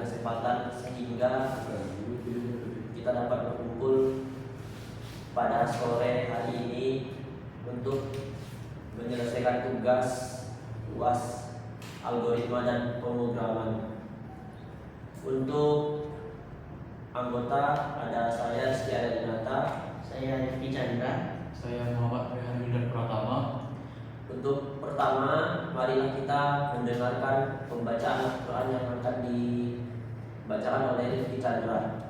kesempatan sehingga kita dapat berkumpul pada sore hari ini untuk menyelesaikan tugas UAS algoritma dan pemrograman. Untuk anggota ada saya Rizky Adinata, Saya Rifki Chandra. Saya Muhammad Rehan Wildan Pratama. Untuk pertama, marilah kita mendengarkan pembacaan Al-Quran yang akan dibacakan oleh Rifki Chandra.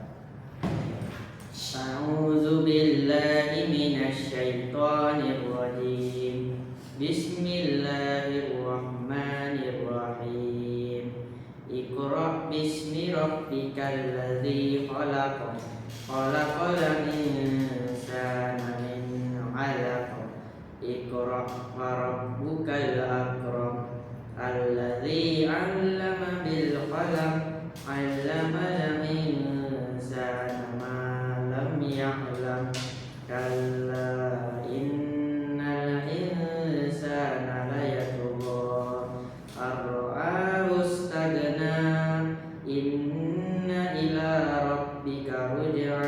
A'udzu billahi minasy syaithanir rajim. Bismillahirrahmanirrahim. Iqra bismi rabbikal ladzi khalaq. Khalaqal insana min 'alaq. Iqra wa rabbukal akram. Alladzi 'allama bil qalam. 'allamal insana ma lam ya'lam. Kalla innal insana layatgha ar-ra'ahu istaghna. Inna ila rabbika ruj'a.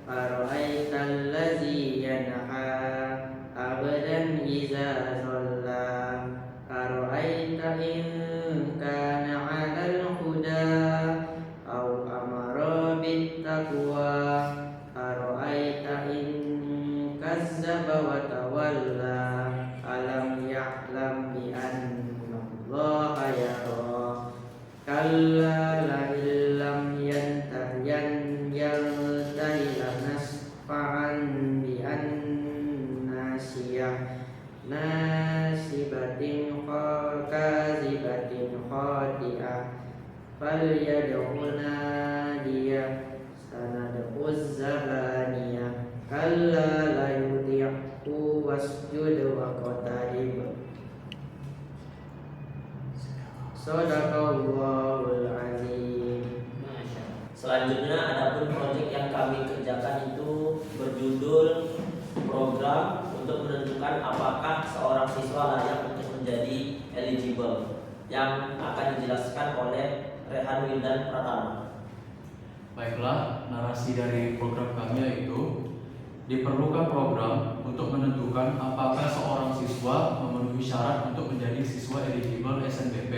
Ara'aital ladzi yanha 'abdan idza shalla. Ara'aita in kana 'alal huda aw amara bit taqwa. Ara'aita in kazzaba wa tawalla. Alam ya'lam bi anna Allaha yara. Kalla la illam yantahi lanasfa'an bi an-nasiyah. Nasibatin kazibatin khati'ah. Falyad'u nadiyah. Sanad'uz zabaniyah. Kalla la yuti'hu wasjud waqtarib. Shadaqallahul azim. Selanjutnya, adapun proyek yang kami kerjakan itu berjudul program untuk menentukan apakah seorang siswa layak untuk menjadi eligible, yang akan dijelaskan oleh Rehan Wildan Pratama. Baiklah, narasi dari program kami yaitu diperlukan program untuk menentukan apakah seorang siswa memenuhi syarat untuk menjadi siswa eligible SNBP.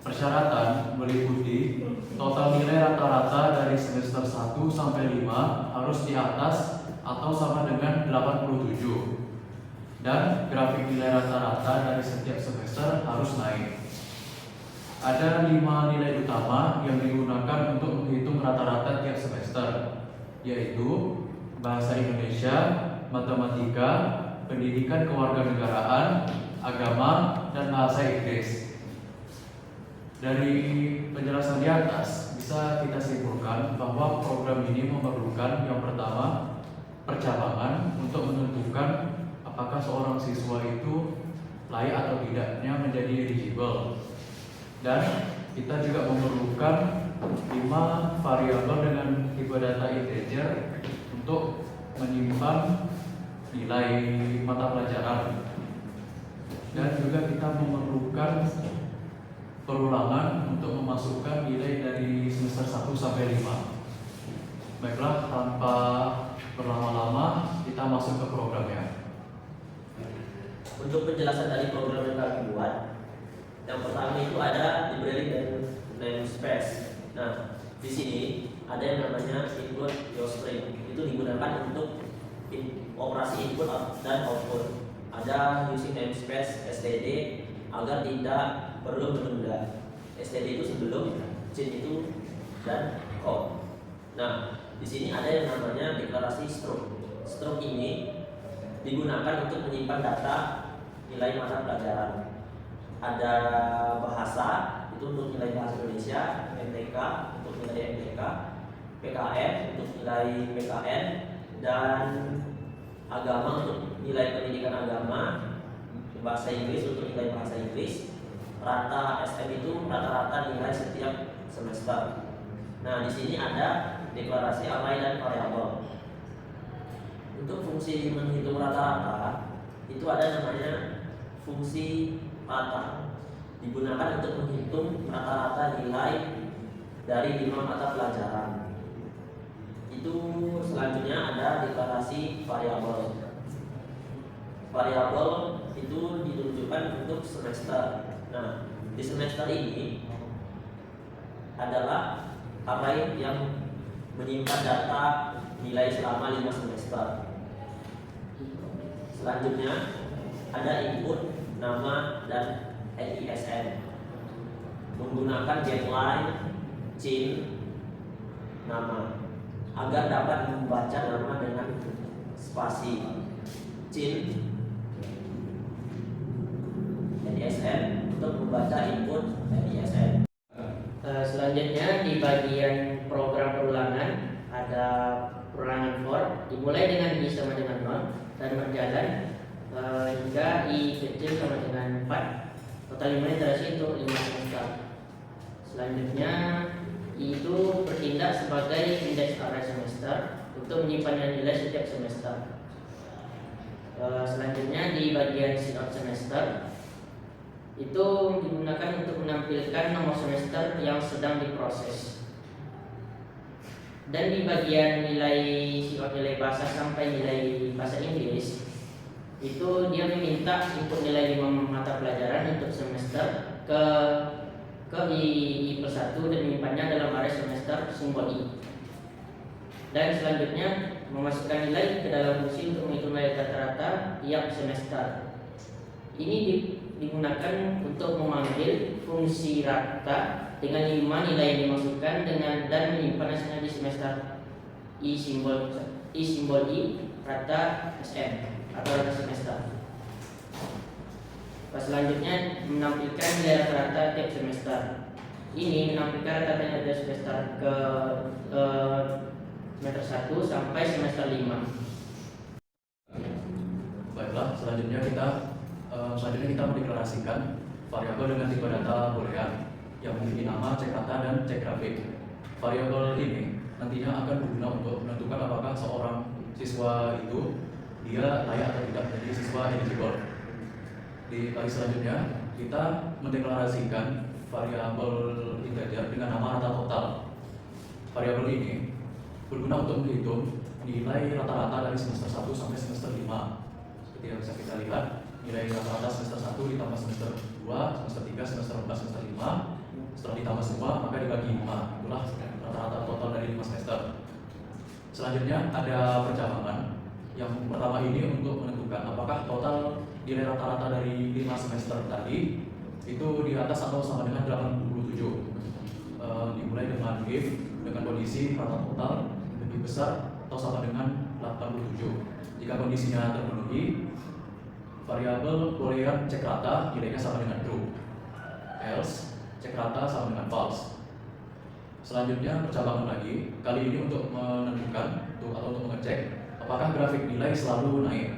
Persyaratan meliputi total nilai rata-rata dari semester 1 sampai 5 harus di atas atau sama dengan 87, dan grafik nilai rata-rata dari setiap semester harus naik. Ada 5 nilai utama yang digunakan untuk menghitung rata-rata tiap semester, yaitu bahasa Indonesia, matematika, pendidikan kewarganegaraan, agama, dan bahasa Inggris. Dari penjelasan di atas bisa kita simpulkan bahwa program ini memerlukan yang pertama, percabangan untuk menentukan apakah seorang siswa itu layak atau tidaknya menjadi eligible. Dan kita juga memerlukan 5 variabel dengan tipe data integer untuk menyimpan nilai mata pelajaran. Dan juga kita memerlukan perulangan untuk memasukkan nilai dari semester 1 sampai 5. Baiklah, tanpa berlama-lama kita masuk ke programnya. Untuk penjelasan dari program yang kami buat, yang pertama itu ada library dan namespace. Nah, di sini ada yang namanya include your string. Itu digunakan untuk operasi input dan output. Ada using namespace std agar tidak perlu menunda. std itu sebelum, chain itu dan code. Nah, di sini ada yang namanya deklarasi struct. Struct ini digunakan untuk menyimpan data nilai mata pelajaran. Ada bahasa itu untuk nilai bahasa Indonesia, MTK untuk nilai MTK, PKN untuk nilai PKN, dan agama untuk nilai pendidikan agama, bahasa Inggris untuk nilai bahasa Inggris. Rata SM itu rata-rata nilai setiap semester. Nah, di sini ada deklarasi array dan variabel. Untuk fungsi menghitung rata-rata itu ada namanya fungsi rata, digunakan untuk menghitung rata-rata nilai dari 5 mata pelajaran. Itu selanjutnya ada deklarasi variabel. Variabel itu ditunjukkan untuk semester. Nah, di semester ini adalah array yang menyimpan data nilai selama 5 semester. Selanjutnya ada input, nama, dan NISN menggunakan getLine, cin, nama agar dapat membaca nama dengan spasi. Cin, NISN untuk membaca input NISN. Selanjutnya di bagian program perulangan ada perulangan for dimulai dengan i sama dengan 0 dan berjalan hingga i kecil sama dengan 4. Total 5 iterasi untuk 5 semester. Selanjutnya i itu bertindak sebagai indeks array semester untuk menyimpan nilai setiap semester. Selanjutnya di bagian sit-out semester itu digunakan untuk menampilkan nomor semester yang sedang diproses. Dan di bagian nilai sit-out nilai bahasa sampai nilai bahasa Inggris itu dia meminta input nilai 5 mata pelajaran untuk semester ke I+1 dan menyimpannya dalam array semester simbol I. Dan selanjutnya memasukkan nilai ke dalam fungsi untuk menghitung nilai rata-rata tiap semester. Ini digunakan untuk memanggil fungsi rata dengan 5 nilai yang dimasukkan dan menyimpan hasilnya di semester I simbol I rata SM atau rata semester. Selanjutnya menampilkan nilai rata-rata tiap semester. Ini menampilkan rata-rata nilai semester ke semester 1 sampai semester 5. Baiklah, selanjutnya kita mendeklarasikan variabel dengan tipe data boolean yang memiliki nama, cek kata, dan cek grafik. Variabel ini nantinya akan berguna untuk menentukan apakah seorang siswa itu dia layak atau tidak menjadi siswa eligible. Di kali selanjutnya kita mendeklarasikan variabel integer dengan nama rata total. Variabel ini berguna untuk menghitung nilai rata-rata dari semester 1 sampai semester 5. Seperti yang bisa kita lihat, nilai rata-rata semester 1 ditambah semester 2, semester 3, semester 4, semester 5. Setelah ditambah semua maka dibagi 5. Itulah rata-rata total dari 5 semester. Selanjutnya ada percabangan. Yang pertama ini untuk menentukan apakah total nilai rata-rata dari 5 semester tadi itu di atas atau sama dengan 87. Dimulai dengan if dengan kondisi rata total lebih besar atau sama dengan 87. Jika kondisinya terpenuhi, variabel boolean cek rata nilainya sama dengan true. Else cek rata sama dengan false. Selanjutnya percabangan lagi, kali ini untuk menentukan atau untuk mengecek apakah grafik nilai selalu naik.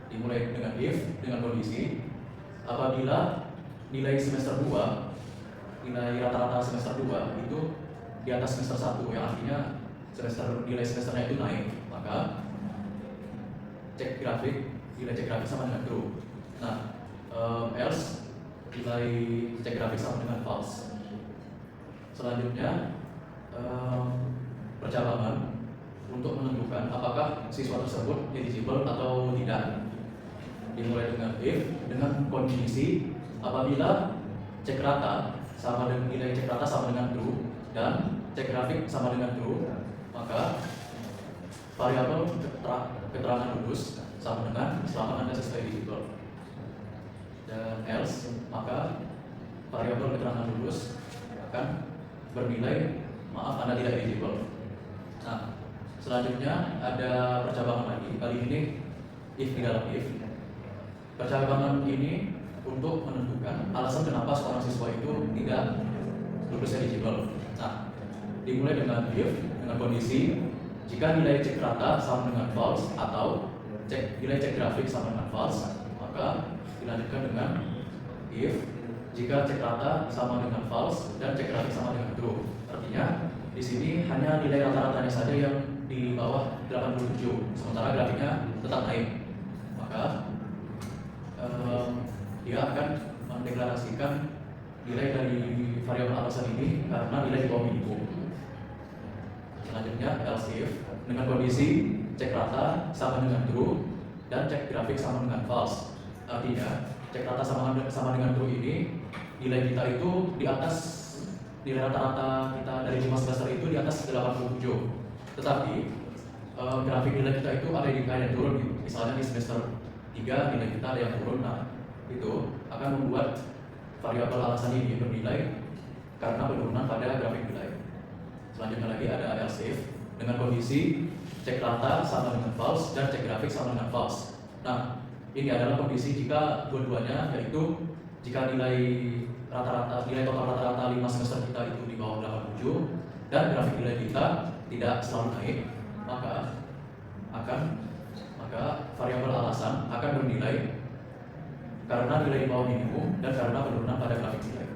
Dimulai dengan if dengan kondisi apabila nilai semester 2, nilai rata-rata semester 2 itu di atas semester 1, yang artinya nilai semesternya itu naik, maka cek grafik, nilai cek grafik sama dengan true. Nah, else nilai cek grafik sama dengan false. Selanjutnya percabangan untuk menentukan apakah siswa tersebut eligible atau tidak. Dimulai dengan if dengan kondisi apabila cek rata sama dengan nilai cek rata sama dengan true dan cek grafik sama dengan true, maka variabel keterangan lulus sama dengan selama Anda sesuai eligible. Dan else maka variabel keterangan lulus akan bernilai maaf Anda tidak eligible. Nah, selanjutnya ada percabangan lagi. Kali ini if di dalam if. Percabangan ini untuk menentukan alasan kenapa seorang siswa itu tidak lulus eligible. Nah, dimulai dengan if dengan kondisi jika nilai cek rata sama dengan false atau nilai cek grafik sama dengan false, maka dilanjutkan dengan if jika cek rata sama dengan false dan cek grafik sama dengan true. Artinya di sini hanya nilai rata-ratanya saja yang di bawah 87, sementara grafiknya tetap naik. Maka dia akan mendeklarasikan nilai dari variabel alasan ini karena nilai di bawah minimum. selanjutnya else if dengan kondisi cek rata sama dengan true dan cek grafik sama dengan false. Artinya cek rata sama dengan true ini nilai kita itu di atas nilai rata-rata kita dari 5 semester itu di atas 87. Tetapi grafik nilai kita itu ada yang turun gitu. Misalnya di semester 3 nilai kita ada yang turun, nah itu akan membuat variabel alasan ini bernilai karena penurunan pada grafik nilai. Selanjutnya lagi ada else if dengan kondisi cek rata sama dengan false dan cek grafik sama dengan false. Nah, ini adalah kondisi jika dua-duanya, yaitu jika nilai total rata-rata 5 semester kita itu di bawah 87 dan grafik nilai kita tidak selalu naik, maka variabel alasan akan bernilai karena nilai di bawah minimum dan karena penurunan pada grafik nilai.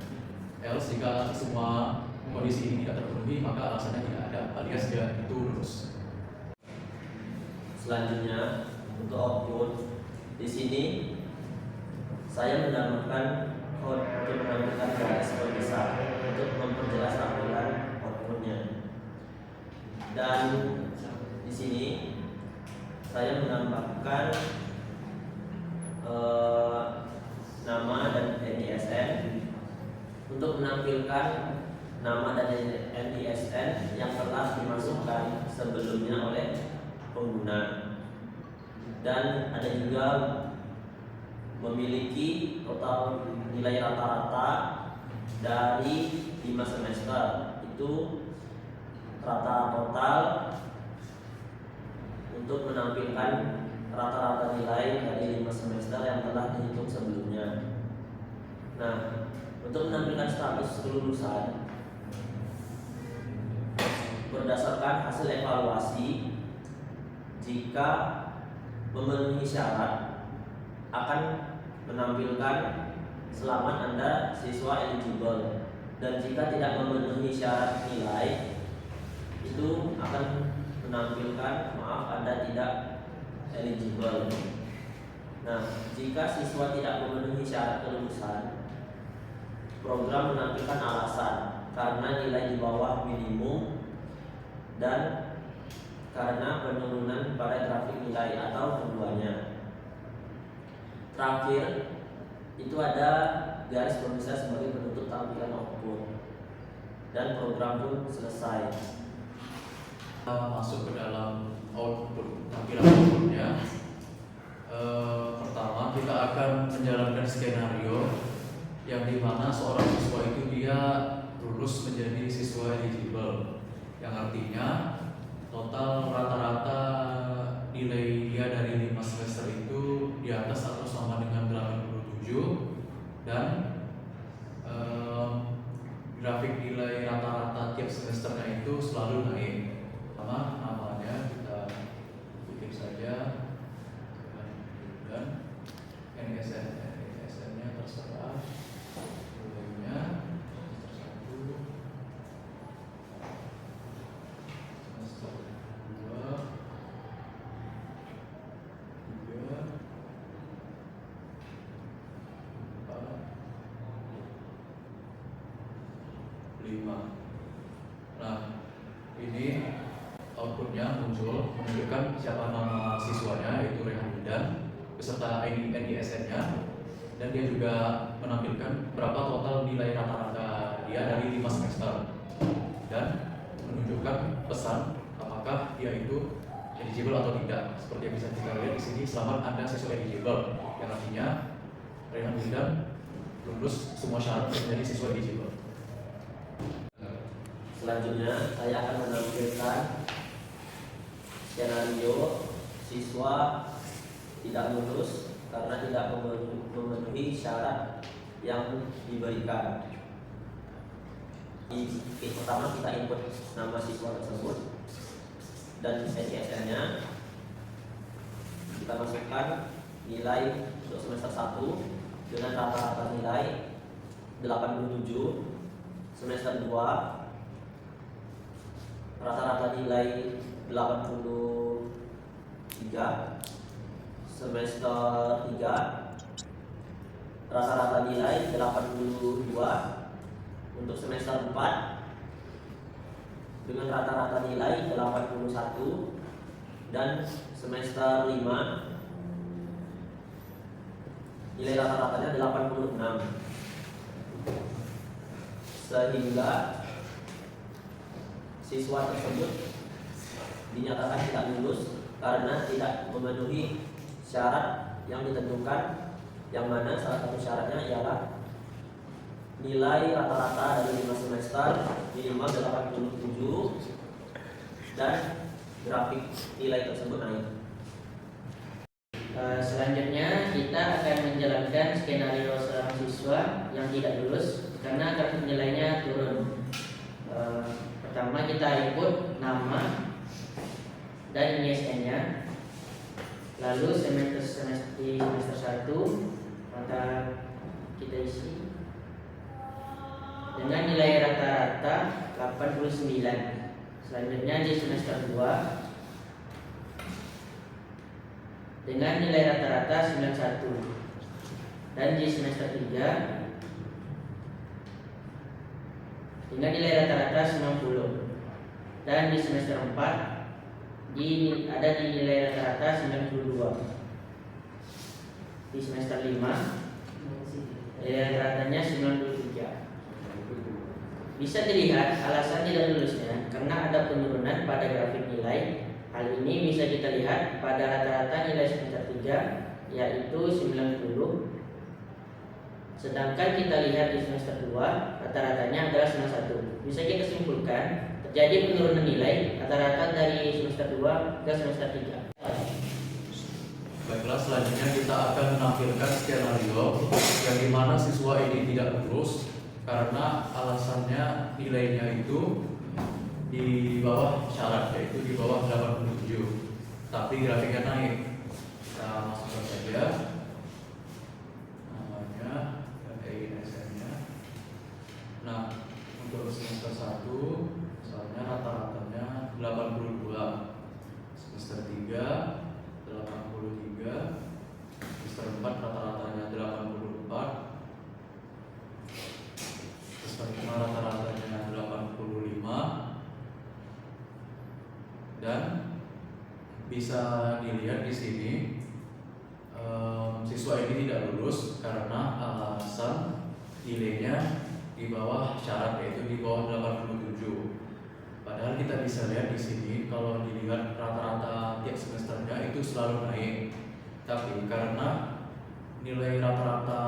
Else jika semua kondisi ini tidak terpenuhi, maka alasannya tidak ada, alias dia itu lurus. Selanjutnya untuk output, di sini saya menambahkan code untuk menambahkan garis besar untuk memperjelas tampilan outputnya. Dan di sini saya menambahkan nama dan NISN untuk menampilkan nama dan NISN yang telah dimasukkan sebelumnya oleh pengguna, dan ada juga memiliki total nilai rata-rata dari 5 semester, itu rata total untuk menampilkan rata-rata nilai dari 5 semester yang telah dihitung sebelumnya. Nah, untuk menampilkan status kelulusan berdasarkan hasil evaluasi, jika memenuhi syarat akan menampilkan selamat Anda siswa eligible, dan jika tidak memenuhi syarat nilai itu akan menampilkan maaf Anda tidak eligible. Nah, jika siswa tidak memenuhi syarat kelulusan, program menampilkan alasan karena nilai di bawah minimum dan karena penurunan pada grafik nilai atau keduanya. Terakhir itu ada garis pemisah sebagai penutup tampilan output, dan program pun selesai. Kita masuk ke dalam output tampilan outputnya. Pertama kita akan menjalankan skenario yang dimana seorang siswa itu dia lulus menjadi siswa eligible, yang artinya total rata-rata nilai dia dari 5 semester itu di atas atau sama dengan 87, dan grafik nilai rata-rata tiap semesternya itu selalu naik. Pertama namanya kita bikin saja, dan NISN-nya terserah. Nilainya semester 2, 3, 4, 5. Nah, ini outputnya muncul menunjukkan siapa nama siswanya, yaitu Rehan Wildan, beserta NISN-nya, dan dia juga menampilkan berapa total nilai rata-rata dia dari 5 semester, dan menunjukkan pesan apakah dia itu eligible atau tidak. Seperti yang bisa kita lihat di sini, selamat Anda siswa eligible, yang artinya Rehan Wildan lulus semua syarat menjadi siswa eligible. Selanjutnya saya akan menampilkan skenario siswa tidak lulus karena tidak memenuhi syarat yang diberikan. Pertama kita input nama siswa tersebut dan NISN-nya. Kita masukkan nilai untuk semester 1 dengan rata-rata nilai 87, semester 2 rata-rata nilai 83, semester 3 rata-rata nilai 82, untuk semester 4 dengan rata-rata nilai 81 dan semester 5 nilai rata-ratanya 86, sehingga siswa tersebut dinyatakan tidak lulus karena tidak memenuhi syarat yang ditentukan, yang mana salah satu syaratnya ialah nilai rata-rata dari 5 semester minimal 87 dan grafik nilai tersebut naik. Selanjutnya kita akan menjalankan skenario seorang siswa yang tidak lulus karena grafik nilainya turun. Pertama kita input nama dan ISN-nya, lalu semester 1 maka kita isi dengan nilai rata-rata 89. Selanjutnya di semester 2 dengan nilai rata-rata 91, dan di semester 3 dengan nilai rata-rata 90, dan di semester 4 ada di nilai rata-rata 92. Di semester 5 nilai rata-ratanya 93. Bisa dilihat alasan tidak lulusnya karena ada penurunan pada grafik nilai. Hal ini bisa kita lihat pada rata-rata nilai semester 3 yaitu 90. Sedangkan kita lihat di semester 2 rata-ratanya adalah 91. Bisa kita simpulkan terjadi penurunan nilai rata-rata dari semester 2 ke semester 3. Baiklah, selanjutnya kita akan menampilkan skenario yang dimana siswa ini tidak lulus karena alasannya nilainya itu di bawah syarat, yaitu di bawah 87, tapi grafiknya naik. Kita masukkan saja namanya dan ISN-nya. Nah, untuk semester 1 misalnya rata-ratanya 82, semester 3 83, semester 4 rata-ratanya 84, semester 5 rata-ratanya 85, dan bisa dilihat di sini siswa ini tidak lulus karena alasan nilainya di bawah syarat, yaitu di bawah 87. Padahal kita bisa lihat di sini kalau dilihat rata-rata tiap semesternya itu selalu naik, tapi karena nilai rata-rata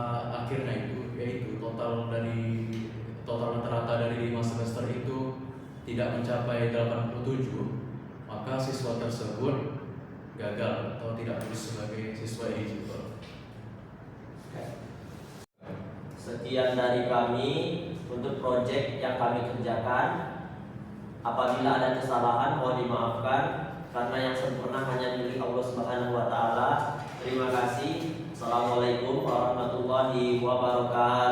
akhirnya itu yaitu total rata-rata dari 5 semester itu tidak mencapai 87, maka siswa tersebut gagal atau tidak lulus sebagai siswa eligible. Sekian dari kami untuk proyek yang kami kerjakan. Apabila ada kesalahan mohon dimaafkan karena yang sempurna hanya milik Allah Subhanahu wa taala. Terima kasih. Assalamualaikum warahmatullahi wabarakatuh.